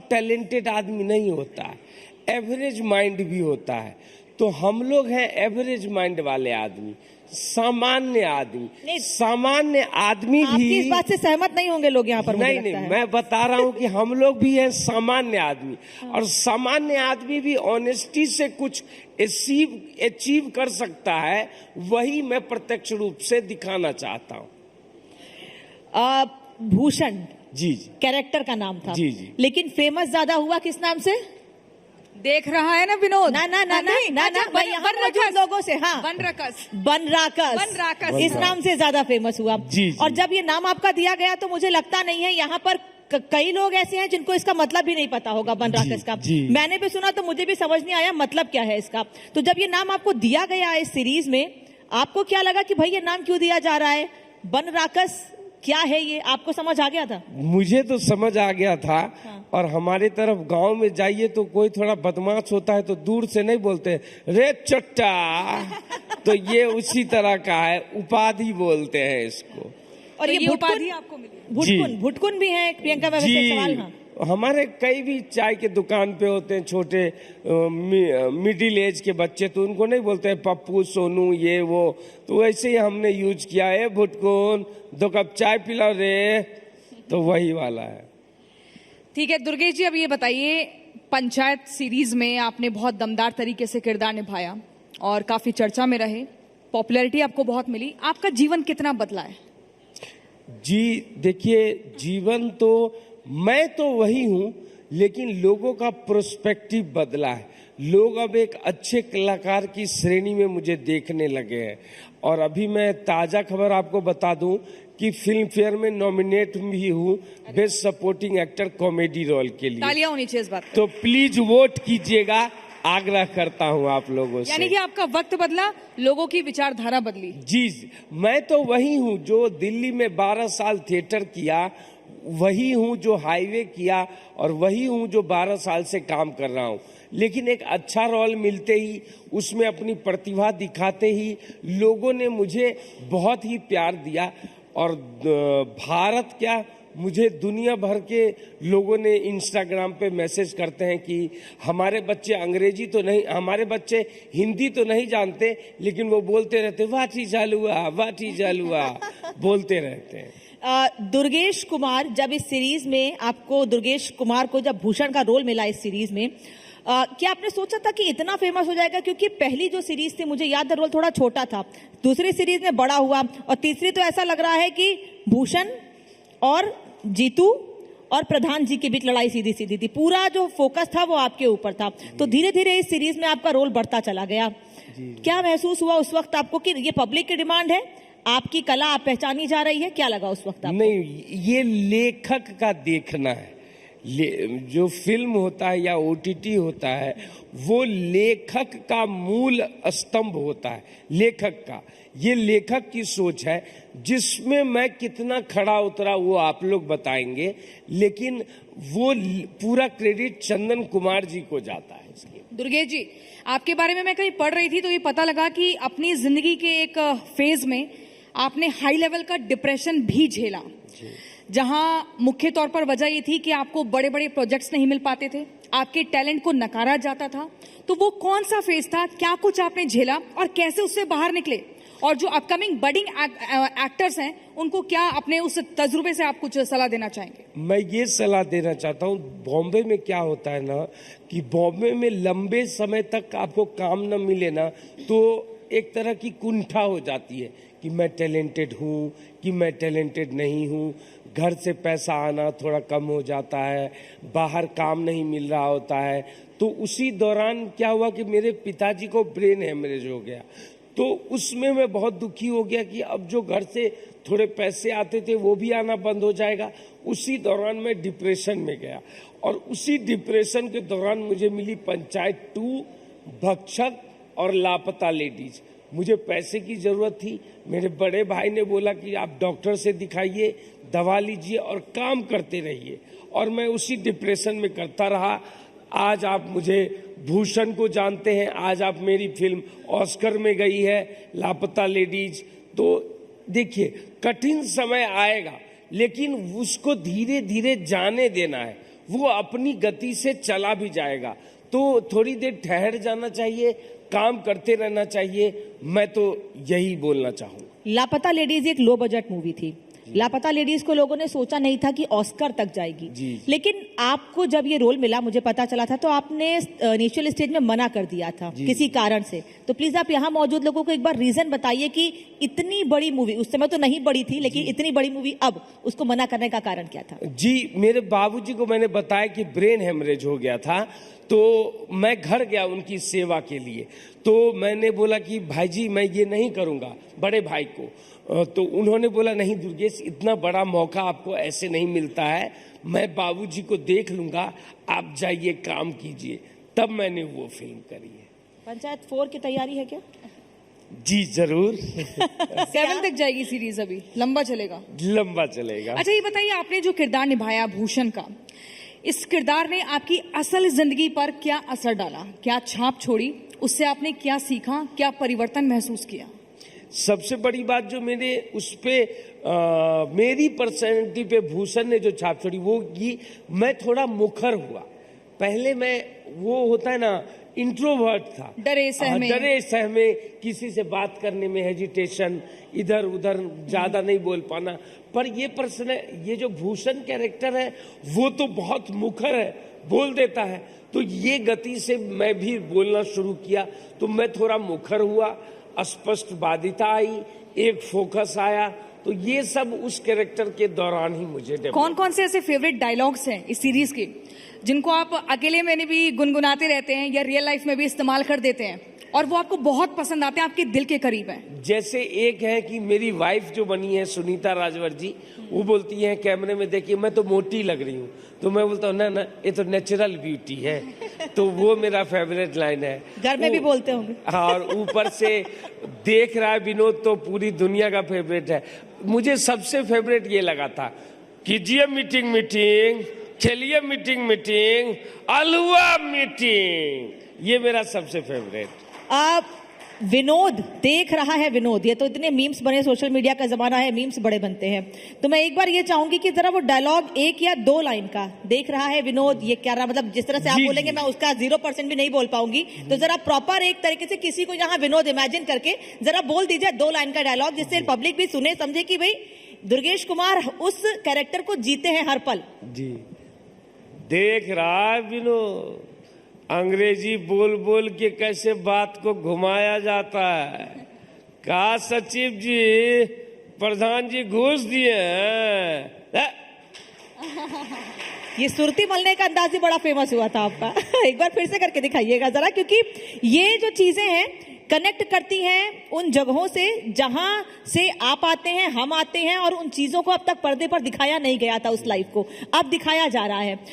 Talented आदमी नहीं होता है, एवरेज माइंड भी होता है। तो हम लोग हैं एवरेज माइंड वाले आदमी, सामान्य आदमी। सामान्य आदमी भी इस बात से सहमत नहीं होंगे लोग यहाँ पर। नहीं, मैं बता रहा हूँ कि हम लोग भी हैं सामान्य आदमी, और सामान्य आदमी भी ऑनेस्टी से कुछ अचीव कर सकता है, वही मैं प्रत्यक्ष रूप से दिखाना चाहता हूँ। भूषण जी कैरेक्टर का नाम था। जी। लेकिन फेमस ज्यादा हुआ किस नाम से? देख रहा है ना विनोद? ना यहाँ मौजूद लोगों से। हाँ, बनराकस इस नाम से ज्यादा फेमस हुआ। जी। और जब ये नाम आपका दिया गया तो मुझे लगता नहीं है यहाँ पर कई लोग ऐसे हैं जिनको इसका मतलब भी नहीं पता होगा बनराकस का। मैंने भी सुना तो मुझे भी समझ नहीं आया मतलब क्या है इसका। तो जब ये नाम आपको दिया गया इस सीरीज में, आपको क्या लगा कि भाई ये नाम क्यों दिया जा रहा है? बनराकस क्या है ये, आपको समझ आ गया था? मुझे तो समझ आ गया था। हाँ। और हमारे तरफ गांव में जाइए तो कोई थोड़ा बदमाश होता है तो दूर से नहीं बोलते रे चट्टा, तो ये उसी तरह का है, उपाधि बोलते हैं इसको। और तो ये उपाधि आपको मिली? भुटकुन भी है प्रियंका में? सवाल। हाँ, हमारे कई भी चाय के दुकान पे होते हैं छोटे मिडिल एज के बच्चे, तो उनको नहीं बोलते हैं पप्पू सोनू ये वो, तो वैसे ही हमने यूज किया है। भुटकुन 2 कप चाय पिला रे, तो वही वाला है। ठीक है दुर्गेश जी, अब ये बताइए, पंचायत सीरीज में आपने बहुत दमदार तरीके से किरदार निभाया और काफी चर्चा में रहे, पॉपुलैरिटी आपको बहुत मिली। आपका जीवन कितना बदला है? जी देखिए, जीवन तो मैं तो वही हूँ, लेकिन लोगों का प्रोस्पेक्टिव बदला है। लोग अब एक अच्छे कलाकार की श्रेणी में मुझे देखने लगे हैं। और अभी मैं ताज़ा खबर आपको बता दूं कि फिल्म फेयर में नॉमिनेट भी हूँ best supporting actor comedy role के लिए। तालियां होनी चाहिए इस बात। तो प्लीज वोट कीजिएगा, आग्रह करता हूँ आप लोगों से। यानी कि आपका वक्त बदला, लोगों की विचारधारा बदली। जी, मैं तो वही हूँ जो दिल्ली में 12 साल थिएटर किया, वही हूँ जो हाईवे किया, और वही हूँ जो 12 साल से काम कर रहा हूँ। लेकिन एक अच्छा रोल मिलते ही, उसमें अपनी प्रतिभा दिखाते ही लोगों ने मुझे बहुत ही प्यार दिया। और भारत क्या, मुझे दुनिया भर के लोगों ने इंस्टाग्राम पे मैसेज करते हैं कि हमारे बच्चे अंग्रेजी तो नहीं, हमारे बच्चे हिंदी तो नहीं जानते, लेकिन वो बोलते रहते वाटी जालुआ बोलते रहते हैं। दुर्गेश कुमार, जब इस सीरीज में आपको, दुर्गेश कुमार को जब भूषण का रोल मिला इस सीरीज में, क्या आपने सोचा था कि इतना फेमस हो जाएगा? क्योंकि पहली जो सीरीज थी, मुझे याद है, रोल थोड़ा छोटा था, दूसरी सीरीज में बड़ा हुआ, और तीसरी तो ऐसा लग रहा है कि भूषण और जीतू और प्रधान जी के बीच लड़ाई सीधी सीधी थी। पूरा जो फोकस था वो आपके ऊपर था। तो धीरे धीरे इस सीरीज में आपका रोल बढ़ता चला गया। क्या महसूस हुआ उस वक्त आपको कि ये पब्लिक की डिमांड है, आपकी कला आप पहचानी जा रही है? क्या लगा उस वक्त आपको? नहीं, ये लेखक का देखना है। जो फिल्म होता है या ओटीटी होता है, वो लेखक का मूल स्तंभ होता है, लेखक का। ये लेखक की सोच है, जिसमें मैं कितना खड़ा उतरा वो आप लोग बताएंगे, लेकिन वो पूरा क्रेडिट चंदन कुमार जी को जाता है इसके। दुर्गेश जी, आपके बारे में मैं कहीं पढ़ रही थी तो ये पता लगा कि अपनी जिंदगी के एक फेज में आपने हाई लेवल का डिप्रेशन भी झेला, जहां मुख्य तौर पर वजह ये थी कि आपको बड़े बड़े प्रोजेक्ट्स नहीं मिल पाते थे, आपके टैलेंट को नकारा जाता था। तो वो कौन सा फेज था, क्या कुछ आपने झेला और कैसे उससे बाहर निकले? और जो अपकमिंग बडिंग एक्टर्स हैं, उनको क्या अपने उस तजुर्बे से आप कुछ सलाह देना चाहेंगे? मैं ये सलाह देना चाहता हूँ, बॉम्बे में क्या होता है ना, कि बॉम्बे में लंबे समय तक आपको काम न मिले ना, तो एक तरह की कुंठा हो जाती है कि मैं टैलेंटेड हूँ कि मैं टैलेंटेड नहीं हूँ। घर से पैसा आना थोड़ा कम हो जाता है, बाहर काम नहीं मिल रहा होता है। तो उसी दौरान क्या हुआ कि मेरे पिताजी को ब्रेन हेमरेज हो गया, तो उसमें मैं बहुत दुखी हो गया कि अब जो घर से थोड़े पैसे आते थे वो भी आना बंद हो जाएगा। उसी दौरान मैं डिप्रेशन में गया, और उसी डिप्रेशन के दौरान मुझे मिली पंचायत 2, भक्षक और लापता लेडीज। मुझे पैसे की जरूरत थी। मेरे बड़े भाई ने बोला कि आप डॉक्टर से दिखाइए, दवा लीजिए और काम करते रहिए, और मैं उसी डिप्रेशन में करता रहा। आज आप मुझे भूषण को जानते हैं, आज आप मेरी फिल्म ऑस्कर में गई है, लापता लेडीज। तो देखिए, कठिन समय आएगा, लेकिन उसको धीरे धीरे जाने देना है। वो अपनी गति से चला भी जाएगा। तो थोड़ी देर ठहर जाना चाहिए, काम करते रहना चाहिए। मैं तो यही बोलना चाहूंगा। लापता लेडीज एक लो बजट मूवी थी। लापता लेडीज को लोगों ने सोचा नहीं था कि ऑस्कर तक जाएगी। जी। लेकिन आपको जब ये रोल मिला, मुझे पता चला था, तो आपने इनिशियल स्टेज में मना कर दिया था किसी कारण से। तो प्लीज आप यहाँ मौजूद लोगों को एक बार रीजन बताइए कि इतनी बड़ी मूवी, उस समय तो नहीं बड़ी थी, लेकिन इतनी बड़ी मूवी अब उसको मना करने का कारण क्या था? जी, मेरे बाबूजी को मैंने बताया कि ब्रेन हेमरेज हो गया था, तो मैं घर गया उनकी सेवा के लिए। तो मैंने बोला कि भाई जी मैं ये नहीं करूंगा, बड़े भाई को। तो उन्होंने बोला नहीं दुर्गेश, इतना बड़ा मौका आपको ऐसे नहीं मिलता है, मैं बाबूजी को देख लूंगा, आप जाइए काम कीजिए। तब मैंने वो फिल्म करी है। पंचायत 4 की तैयारी है क्या? जी जरूर। 7 तक जाएगी सीरीज, अभी लंबा चलेगा। लंबा चलेगा। अच्छा ये बताइए, आपने जो किरदार निभाया भूषण का, इस किरदार ने आपकी असल जिंदगी पर क्या असर डाला, क्या छाप छोड़ी, उससे आपने क्या सीखा, क्या परिवर्तन महसूस किया? सबसे बड़ी बात जो मेरे उस पे मेरी पर्सनैलिटी पे भूषण ने जो छाप छोड़ी वो कि मैं थोड़ा मुखर हुआ। पहले मैं वो होता है ना इंट्रोवर्ट था, डरे सहमे, किसी से बात करने में हेजिटेशन, इधर उधर ज्यादा नहीं बोल पाना। पर ये जो भूषण कैरेक्टर है वो तो बहुत मुखर है, बोल देता है। तो ये गति से मैं भी बोलना शुरू किया, तो मैं थोड़ा मुखर हुआ, अस्पष्ट बाधिता आई, एक फोकस आया। तो ये सब उस कैरेक्टर के दौरान ही मुझे कौन कौन से ऐसे फेवरेट डायलॉग्स हैं इस सीरीज के जिनको आप अकेले में भी गुनगुनाते रहते हैं या रियल लाइफ में भी इस्तेमाल कर देते हैं और वो आपको बहुत पसंद आते हैं, आपके दिल के करीब हैं? जैसे एक है कि मेरी वाइफ जो बनी है सुनीता राजवर जी, वो बोलती है कैमरे में देखिए मैं तो मोटी लग रही हूँ, तो मैं बोलता हूँ ना ना ये तो नेचुरल ब्यूटी है। तो वो मेरा फेवरेट लाइन है। घर में भी बोलते होंगे। हाँ, और ऊपर से देख रहा है विनोद तो पूरी दुनिया का फेवरेट है। मुझे सबसे फेवरेट ये लगा था, कीजिए मीटिंग मीटिंग, खेलिए मीटिंग मीटिंग, अलुआ मीटिंग, ये मेरा सबसे फेवरेट। विनोद देख रहा है, विनोद, ये तो इतने मीम्स बने, सोशल मीडिया का जमाना है, मीम्स बड़े बनते हैं। तो मैं एक बार ये चाहूंगी कि जरा वो डायलॉग 1 या 2 लाइन का, देख रहा है विनोद, ये क्या रहा, मतलब जिस तरह से आप बोलेंगे मैं उसका 0% भी नहीं बोल पाऊंगी। तो जरा प्रॉपर एक तरीके से किसी को यहाँ विनोद इमेजिन करके जरा बोल दीजिए 2 लाइन का डायलॉग, जिससे पब्लिक भी सुने, समझे कि भाई दुर्गेश कुमार उस कैरेक्टर को जीते हैं हर पल। जी, देख रहा है विनोद, अंग्रेजी बोल बोल के कैसे बात को घुमाया जाता है। कहा सचिव जी, प्रधान जी घूस दिए हैं। ये सुरती मलने का अंदाज ही बड़ा फेमस हुआ था आपका। एक बार फिर से करके दिखाइएगा जरा, क्योंकि ये जो चीजें हैं कनेक्ट करती हैं उन जगहों से जहां से आप आते हैं, हम आते हैं, और उन चीजों को अब तक पर्दे पर दिखाया नहीं गया था, उस लाइफ को अब दिखाया जा रहा है। तो